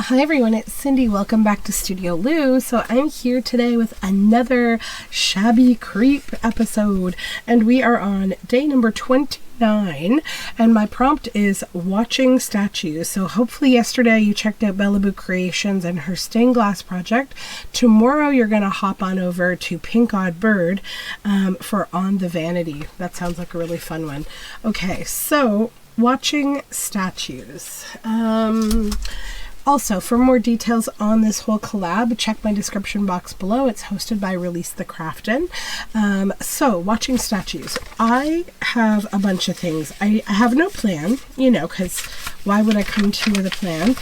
Hi everyone, it's Cindy. Welcome back to Studioloo. So I'm here today with another Shabby Creep episode, and we are on day number 29, and my prompt is watching statues. So hopefully yesterday you checked out Bellaboo Creations and her stained glass project. Tomorrow you're going to hop on over to Pink Odd Bird for On the Vanity. That sounds like a really fun one. Okay, so watching statues. Also, for more details on this whole collab, check my description box below. It's hosted by Release the Craftin'. So, watching statues. I have a bunch of things. I have no plan, you know, because why would I come to you with a plan?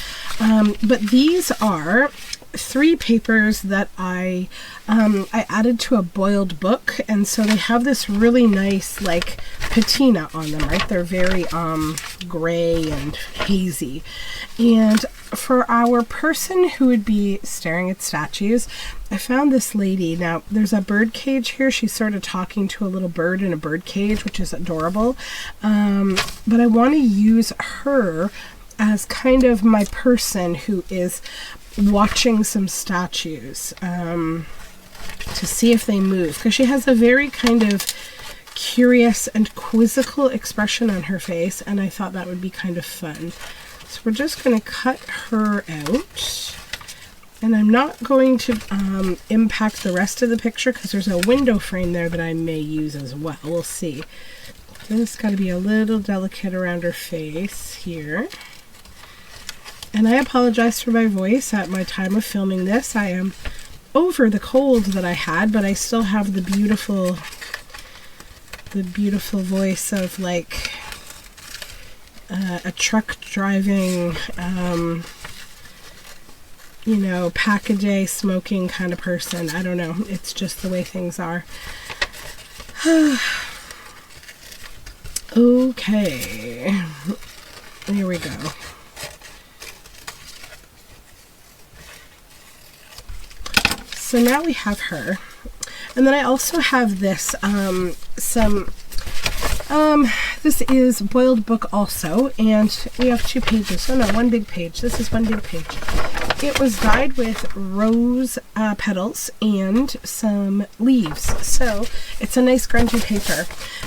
But these are 3 papers that I added to a boiled book, and so they have this really nice like patina on them, right? They're very gray and hazy. And for our person who would be staring at statues, I found this lady. Now there's a bird cage here. She's sort of talking to a little bird in a bird cage, which is adorable. But I want to use her as kind of my person who is watching some statues to see if they move, because she has a very kind of curious and quizzical expression on her face, and I thought that would be kind of fun. So we're just going to cut her out, and I'm not going to impact the rest of the picture because there's a window frame there that I may use as well. We'll see. This got to be a little delicate around her face here. And I apologize for my voice at my time of filming this. I am over the cold that I had, but I still have the beautiful voice of like a truck driving, you know, pack-a-day smoking kind of person. I don't know. It's just the way things are. Okay. Here we go. So now we have her, and then I also have this, this is boiled book also, and we have 2 pages. Oh no, 1 big page. This is 1 big page. It was dyed with rose petals and some leaves, so it's a nice grungy paper.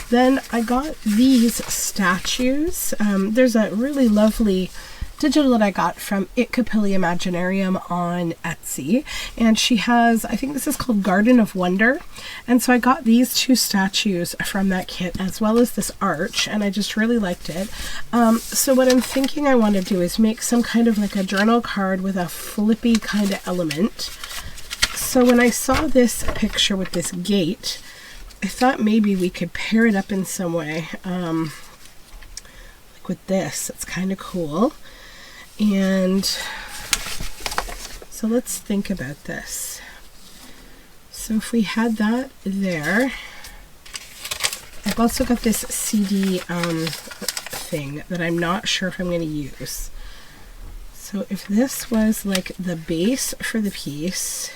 Then I got these statues. There's a really lovely digital that I got from It Capilli Imaginarium on Etsy, and she has, I think this is called Garden of Wonder, and so I got these 2 statues from that kit as well as this arch, and I just really liked it. So what I'm thinking I want to do is make some kind of like a journal card with a flippy kind of element. So when I saw this picture with this gate, I thought maybe we could pair it up in some way, like with this. It's kind of cool. And so let's think about this. So if we had that there, I've also got this CD thing that I'm not sure if I'm going to use. So if this was like the base for the piece,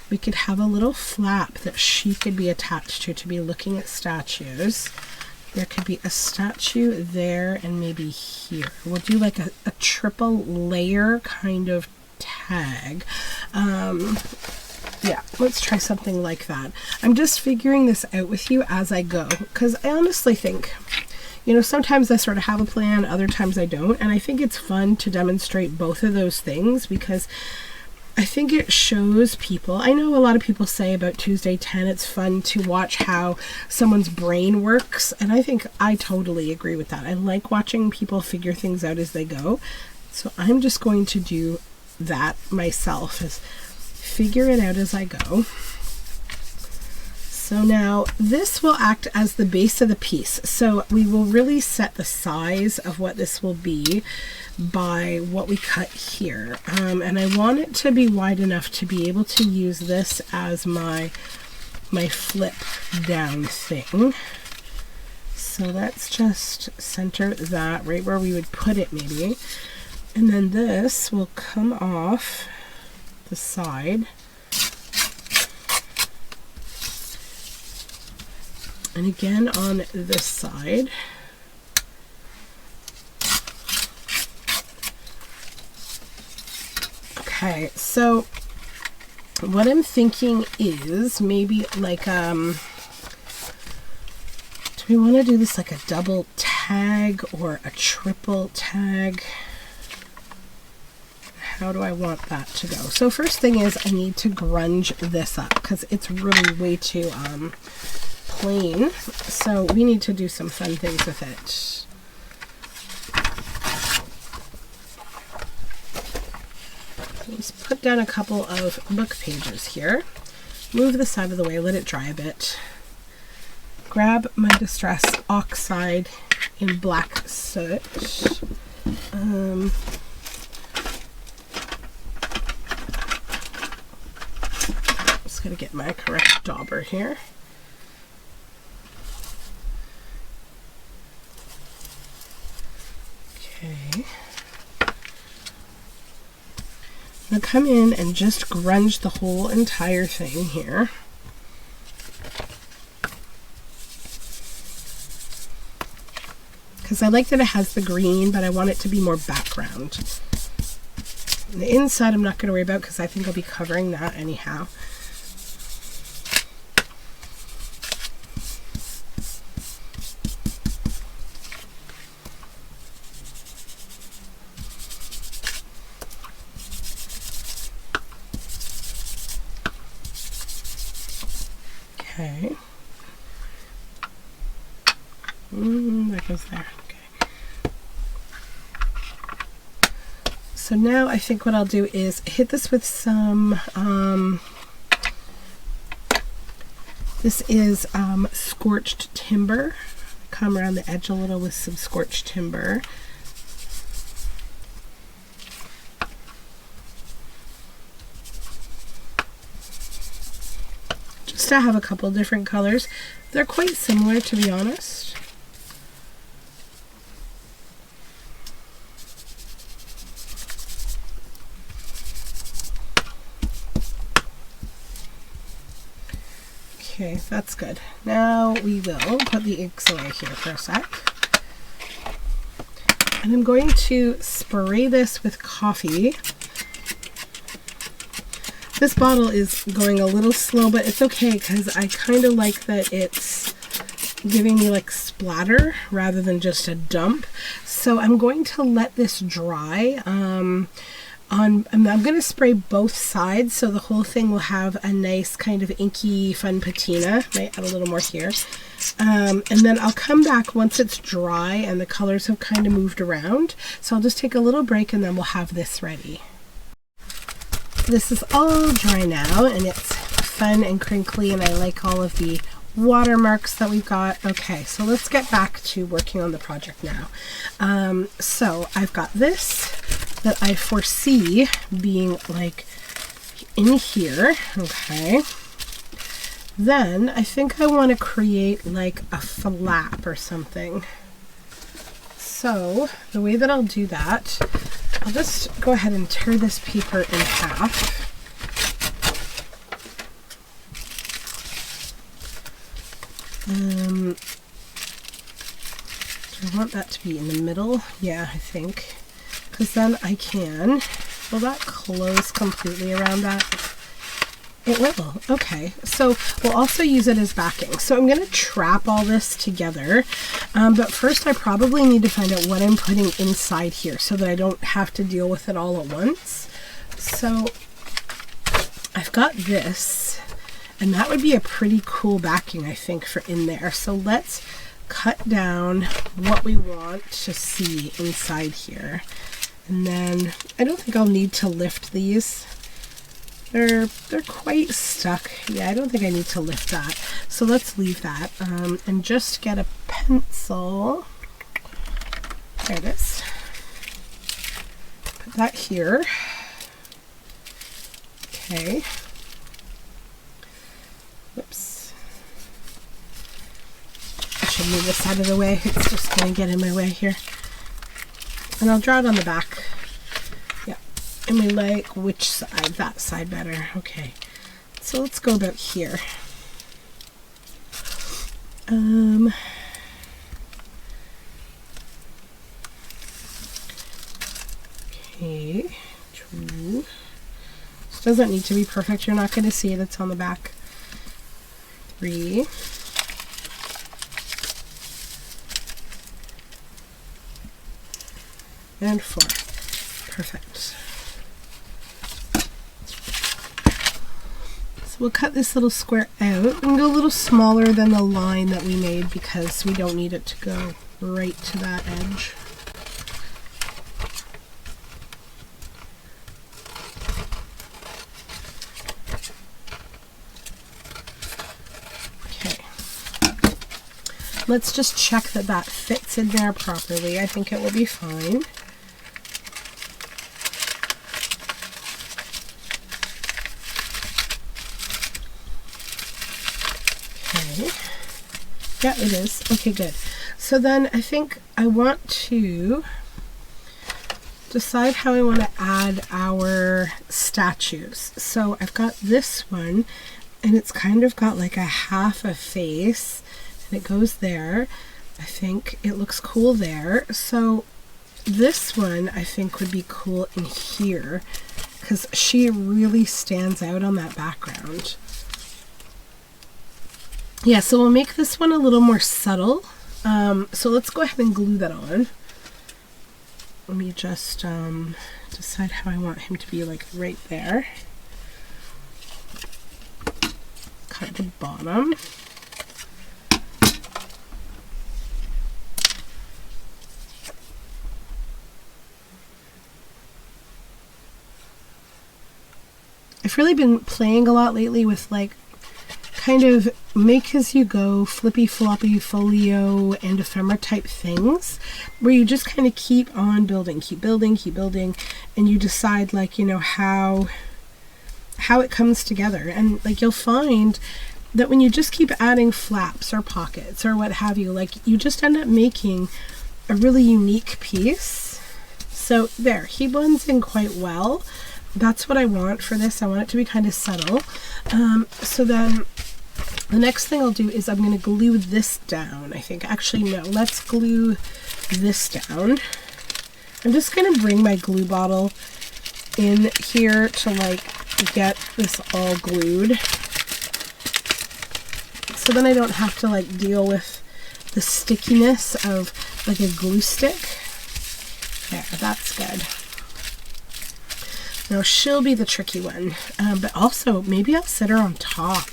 we could have a little flap that she could be attached to be looking at statues. There could be a statue there and maybe here. We'll do like a triple layer kind of tag. Yeah, let's try something like that. I'm just figuring this out with you as I go, because I honestly think, you know, sometimes I sort of have a plan, other times I don't, and I think it's fun to demonstrate both of those things because I think it shows people. I know a lot of people say about Tuesday 10 it's fun to watch how someone's brain works, and I think I totally agree with that. I like watching people figure things out as they go, so I'm just going to do that myself, is figure it out as I go. So now this will act as the base of the piece, so we will really set the size of what this will be by what we cut here, and I want it to be wide enough to be able to use this as my flip down thing. So let's just center that right where we would put it maybe, and then this will come off the side, and again on this side. Okay, so what I'm thinking is maybe like, do we want to do this like a double tag or a triple tag? How do I want that to go? So first thing is I need to grunge this up because it's really way too plain. So we need to do some fun things with it. Let's put down a couple of book pages here. Move this out of the way, let it dry a bit. Grab my Distress Oxide in Black Soot. Just gonna get my correct dauber here. Okay. I'm gonna come in and just grunge the whole entire thing here. Because I like that it has the green, but I want it to be more background. And the inside I'm not going to worry about because I think I'll be covering that anyhow. Okay. That goes there. Okay. So now I think what I'll do is hit this with some, this is scorched timber. Come around the edge a little with some scorched timber. Just to have a couple different colors. They're quite similar, to be honest. Okay, that's good. Now we will put the inks away here for a sec. And I'm going to spray this with coffee. This bottle is going a little slow, but it's okay because I kind of like that it's giving me like splatter rather than just a dump. So I'm going to let this dry. I'm going to spray both sides so the whole thing will have a nice kind of inky fun patina. Might add a little more here. And then I'll come back once it's dry and the colors have kind of moved around. So I'll just take a little break and then we'll have this ready. This is all dry now and it's fun and crinkly and I like all of the watermarks that we've got. Okay, so let's get back to working on the project now. So I've got this that I foresee being like in here. Okay. Then I think I want to create like a flap or something. So the way that I'll do that, I'll just go ahead and tear this paper in half. Do I want that to be in the middle? Yeah, I think. Because then I can, will that close completely around that? It will. Okay, so we'll also use it as backing. So I'm going to trap all this together, but first I probably need to find out what I'm putting inside here so that I don't have to deal with it all at once. So I've got this, and that would be a pretty cool backing, I think, for in there. So let's cut down what we want to see inside here. And then I don't think I'll need to lift these. They're quite stuck. Yeah, I don't think I need to lift that. So let's leave that and just get a pencil. There it is. Put that here. Okay. Whoops. I should move this out of the way. It's just going to get in my way here. And I'll draw it on the back. Yeah. And we like which side? That side better. Okay. So let's go about here. Okay. 2, Doesn't need to be perfect. You're not going to see it. It's on the back. 3. And 4. Perfect. So we'll cut this little square out and go a little smaller than the line that we made because we don't need it to go right to that edge. Let's just check that that fits in there properly. I think it will be fine. Okay. Yeah, it is. Okay, good. So then I think I want to decide how I want to add our statues. So I've got this one, and it's kind of got like a half a face. It goes there. I think it looks cool there. So this one I think would be cool in here because she really stands out on that background. Yeah, so we'll make this one a little more subtle. So let's go ahead and glue that on. Let me just decide how I want him to be, like right there. Cut the bottom. I've really been playing a lot lately with like kind of make as you go, flippy floppy folio and ephemera type things where you just kind of keep on building, keep building, and you decide like, you know, how it comes together. And like you'll find that when you just keep adding flaps or pockets or what have you, like you just end up making a really unique piece. So there, he blends in quite well. That's what I want for this. I want it to be kind of subtle. So then the next thing I'll do is I'm going to glue this down, I think. Actually, no, let's glue this down. I'm just going to bring my glue bottle in here to like get this all glued. So then I don't have to like deal with the stickiness of like a glue stick. There, that's good. Now she'll be the tricky one, but also maybe I'll sit her on top.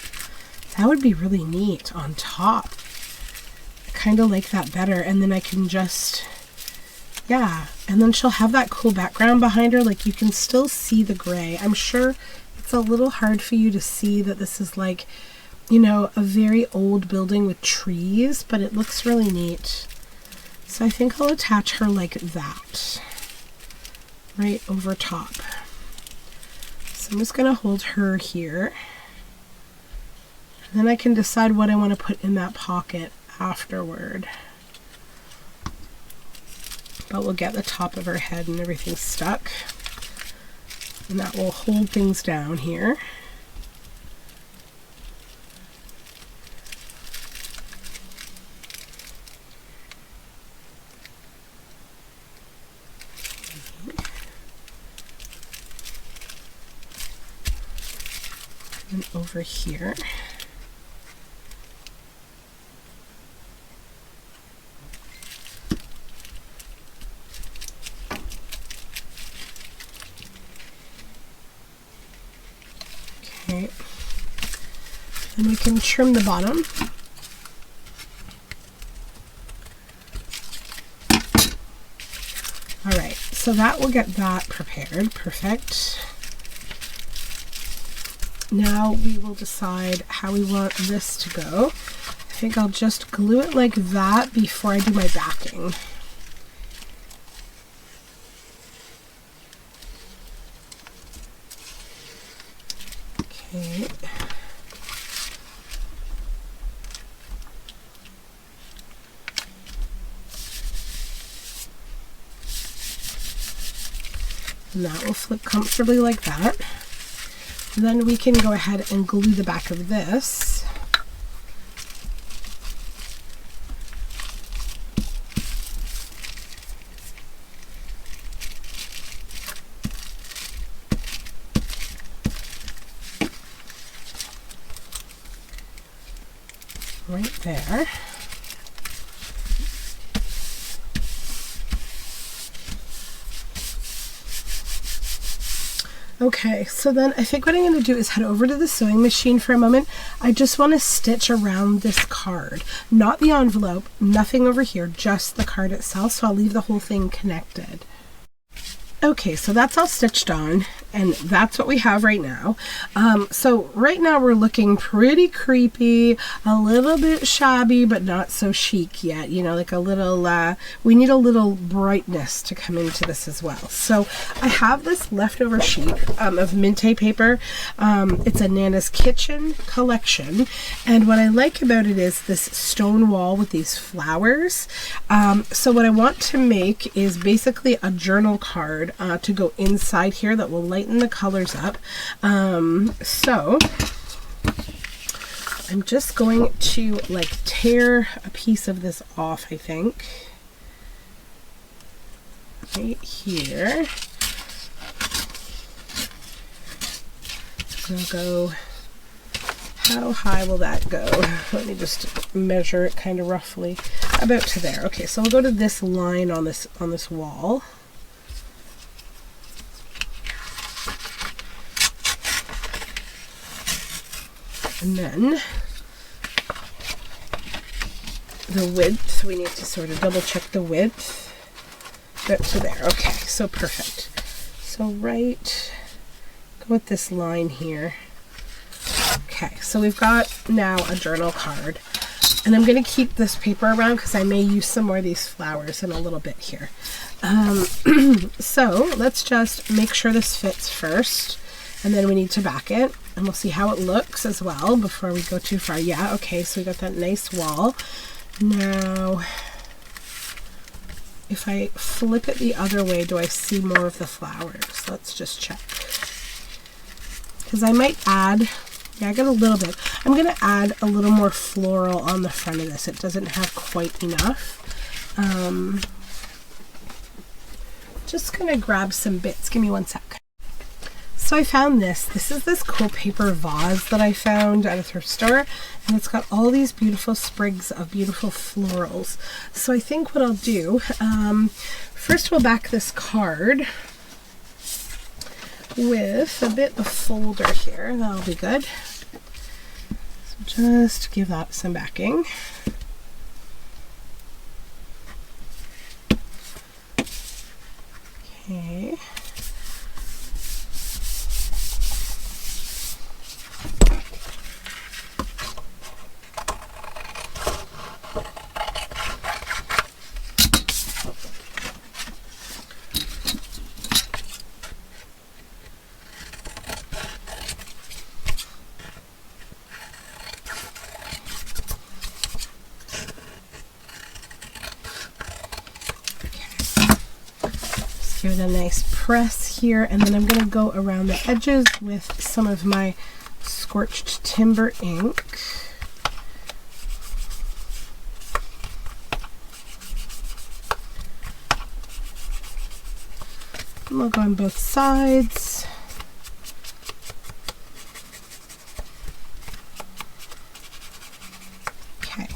That would be really neat on top. I kind of like that better, and then I can just, yeah, and then she'll have that cool background behind her. Like you can still see the gray. I'm sure it's a little hard for you to see that this is like, you know, a very old building with trees, but it looks really neat. So I think I'll attach her like that, right over top. I'm just going to hold her here. And then I can decide what I want to put in that pocket afterward. But we'll get the top of her head and everything stuck. And that will hold things down here. And over here. Okay. Then we can trim the bottom. All right, so that will get that prepared. Perfect. Now we will decide how we want this to go. I think I'll just glue it like that before I do my backing. Okay. And that will flip comfortably like that. Then we can go ahead and glue the back of this. right there. Okay, so then I think what I'm going to do is head over to the sewing machine for a moment. I just want to stitch around this card, not the envelope, nothing over here, just the card itself, so I'll leave the whole thing connected. Okay, so that's all stitched on, and that's what we have right now. So right now we're looking pretty creepy, a little bit shabby, but not so chic yet. You know, like a little, we need a little brightness to come into this as well. So I have this leftover sheet of Minte paper. It's a Nana's Kitchen collection, and what I like about it is this stone wall with these flowers. So what I want to make is basically a journal card to go inside here that will lighten the colors up. So I'm just going to like tear a piece of this off, I think, right here. I'll go, how high will that go? Let me just measure it kind of roughly, about to there. Okay, so we'll go to this line on this wall. And then the width, we need to sort of double check the width. About to there. Okay, so perfect. So right, go with this line here. Okay, so we've got now a journal card. And I'm going to keep this paper around because I may use some more of these flowers in a little bit here. So let's just make sure this fits first. And then we need to back it, and we'll see how it looks as well before we go too far. Yeah, okay, so we got that nice wall. Now, if I flip it the other way, do I see more of the flowers? Let's just check. Because I might add, yeah, I got a little bit. I'm going to add a little more floral on the front of this. It doesn't have quite enough. Just going to grab some bits. Give me one sec. So I found this. This is this cool paper vase that I found at a thrift store, and it's got all these beautiful sprigs of beautiful florals. So I think what I'll do, first we'll back this card with a bit of folder here. That'll be good. So just give that some backing. Okay. Give it a nice press here, and then I'm going to go around the edges with some of my scorched timber ink. And we'll go on both sides. Okay.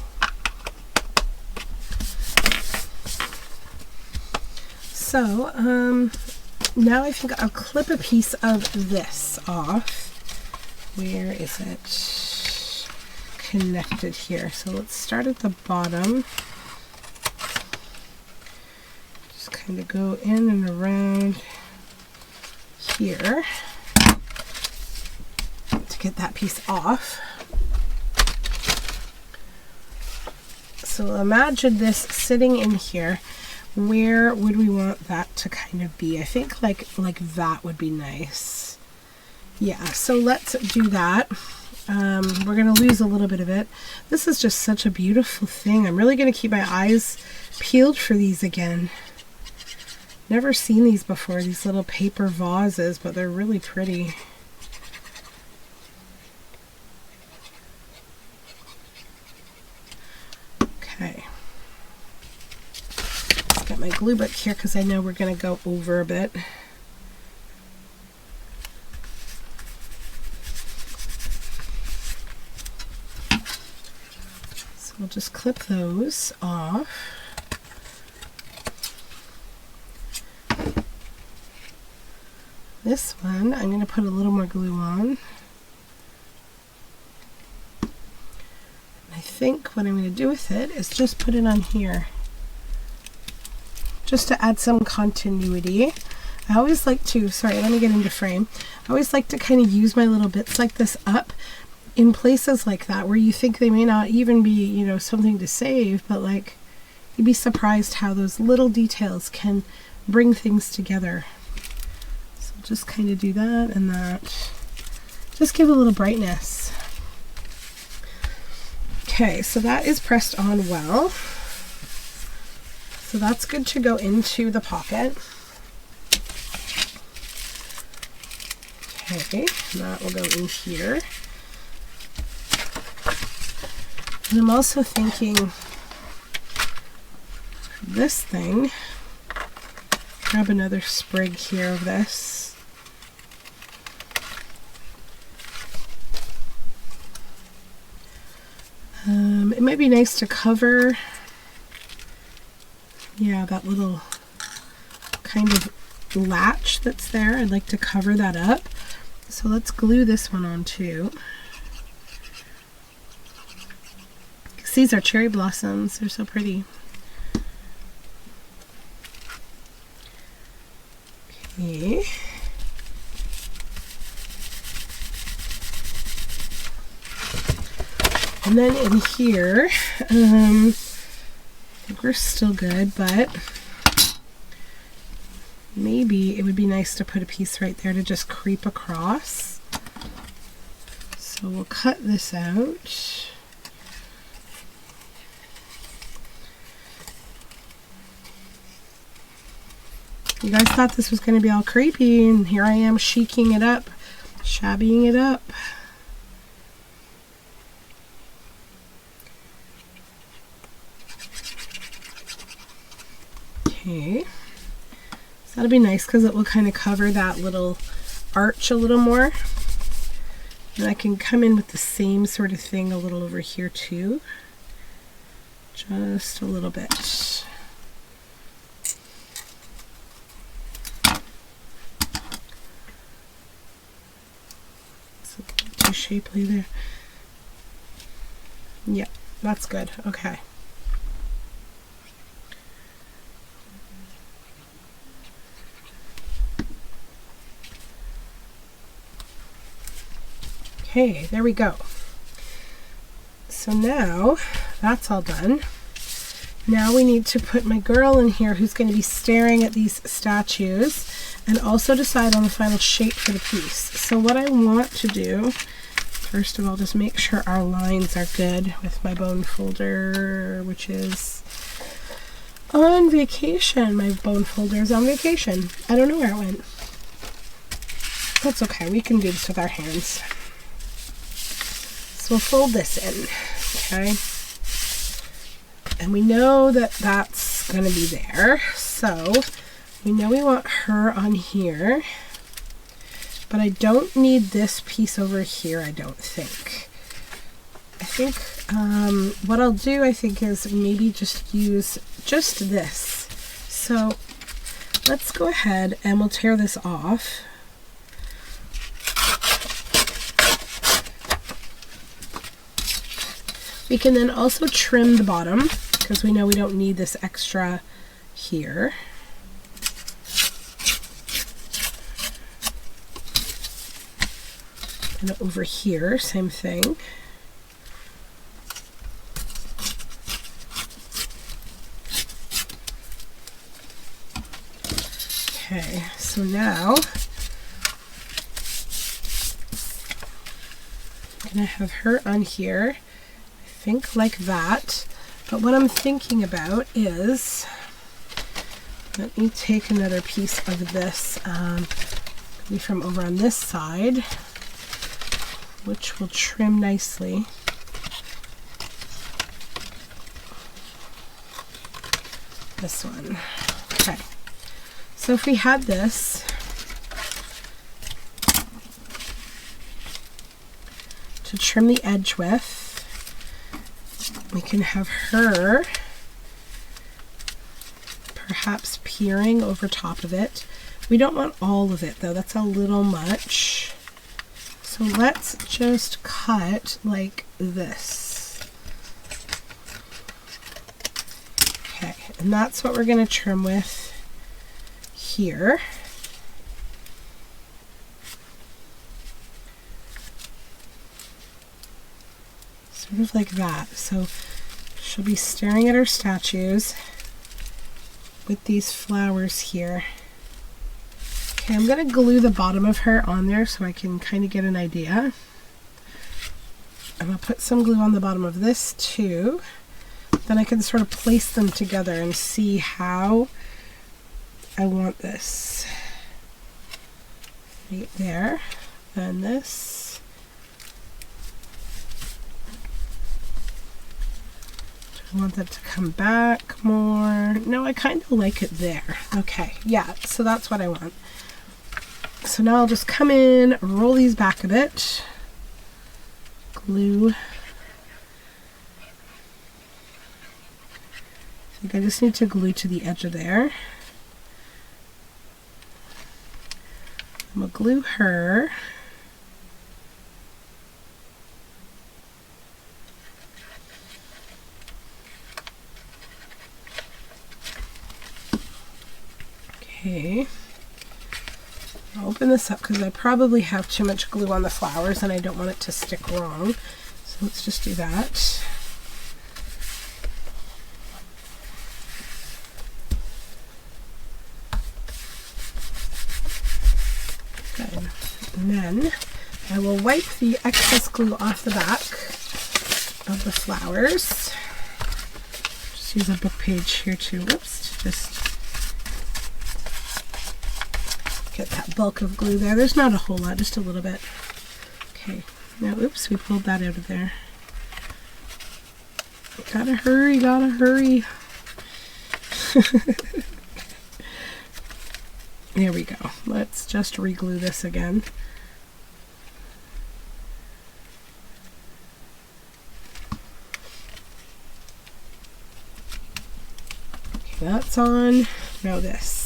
So, now I think I'll clip a piece of this off. Where is it? Connected here. So let's start at the bottom. Just kind of go in and around here to get that piece off. So imagine this sitting in here. Where would we want that to kind of be? I think like that would be nice. Yeah, so let's do that. We're going to lose a little bit of it. This is just such a beautiful thing. I'm really going to keep my eyes peeled for these again. Never seen these before, these little paper vases, but they're really pretty. Okay. Got my glue book here because I know we're going to go over a bit. just clip those off. This one, I'm going to put a little more glue on. I think what I'm going to do with it is just put it on here, just to add some continuity. I always like to, sorry, let me get into frame. I always like to kind of use my little bits like this up in places like that where you think they may not even be, you know, something to save, but like you'd be surprised how those little details can bring things together. So just kind of do that and that. Just give a little brightness. Okay, so that is pressed on well. So that's good to go into the pocket. Okay, that will go in here. And I'm also thinking this thing, grab another sprig here of this. It might be nice to cover, yeah, that little kind of latch that's there. I'd like to cover that up. So let's glue this one on too. These are cherry blossoms. They're so pretty. Okay. And then in here, I think we're still good, but maybe it would be nice to put a piece right there to just creep across. So we'll cut this out. You guys thought this was going to be all creepy, and here I am chiking it up, shabbying it up. Okay, so that'll be nice because it will kind of cover that little arch a little more. And I can come in with the same sort of thing a little over here too. Just a little bit. Too shapely there. Yeah, that's good. Okay. Okay, there we go. So now that's all done. Now we need to put my girl in here who's going to be staring at these statues and also decide on the final shape for the piece. So what I want to do, first of all, just make sure our lines are good with my bone folder, which is on vacation. My bone folder is on vacation. I don't know where it went. That's okay. We can do this with our hands. So we'll fold this in, okay? And we know that that's going to be there. So we know we want her on here. But I don't need this piece over here, I don't think. I think what I'll do, I think, is maybe just use just this. So let's go ahead and we'll tear this off. We can then also trim the bottom because we know we don't need this extra here. And over here, same thing. Okay, so now I'm gonna have her on here. Think like that, but what I'm thinking about is, let me take another piece of this, maybe from over on this side, which will trim nicely. This one. Okay, so if we had this, to trim the edge with, We can have her perhaps peering over top of it. We don't want all of it though, that's a little much. So let's just cut like this. Okay, and that's what we're going to trim with here. Sort of like that. So she'll be staring at her statues with these flowers here. Okay, I'm going to glue the bottom of her on there so I can kind of get an idea. I'm going to put some glue on the bottom of this too. Then I can sort of place them together and see how I want this. Right there. Then this. I want that to come back more. No, I kind of like it there. Okay, yeah, so that's what I want. So now I'll just come in, roll these back a bit, glue. I think I just need to glue to the edge of there. I'm gonna glue her. Okay, I'll open this up because I probably have too much glue on the flowers and I don't want it to stick wrong. So let's just do that. Good. And then I will wipe the excess glue off the back of the flowers. Just use a book page here too. Whoops, just get that bulk of glue there. There's not a whole lot, just a little bit. Okay, now oops, we pulled that out of there. Gotta hurry, gotta hurry. There we go. Let's just re-glue this again. Okay, that's on. Now this.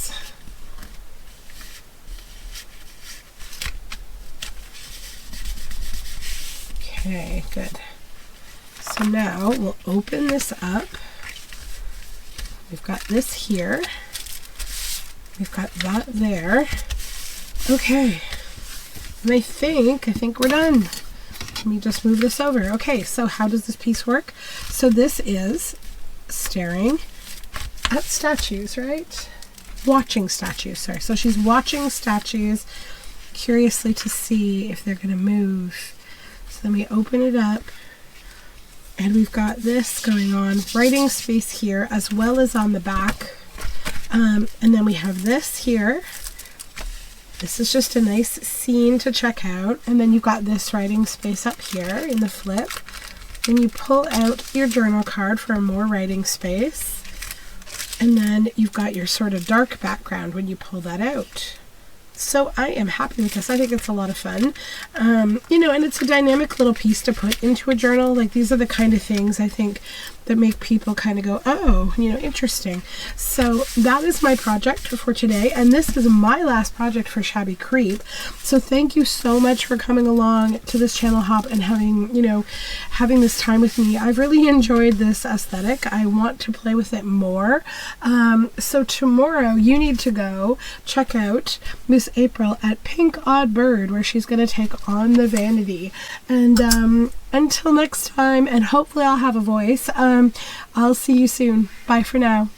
Okay, good. So now we'll open this up. We've got this here. We've got that there. Okay. And I think we're done. Let me just move this over. Okay, so how does this piece work? So this is staring at statues, right? Watching statues, sorry. So she's watching statues curiously to see if they're going to move. So then we open it up and we've got this going on, writing space here as well as on the back. And then we have this here. This is just a nice scene to check out. And then you've got this writing space up here in the flip. Then you pull out your journal card for more writing space. And then you've got your sort of dark background when you pull that out. So I am happy with this. I think it's a lot of fun. You know, and it's a dynamic little piece to put into a journal. Like, these are the kind of things I think that make people kind of go, oh, you know, interesting. So that is my project for today. And this is my last project for Shabby Creep. So thank you so much for coming along to this channel hop and having, you know, having this time with me. I've really enjoyed this aesthetic. I want to play with it more. So tomorrow you need to go check out Miss April at Pink Odd Bird, where she's going to take on the vanity. And until next time, and hopefully I'll have a voice, I'll see you soon. Bye for now.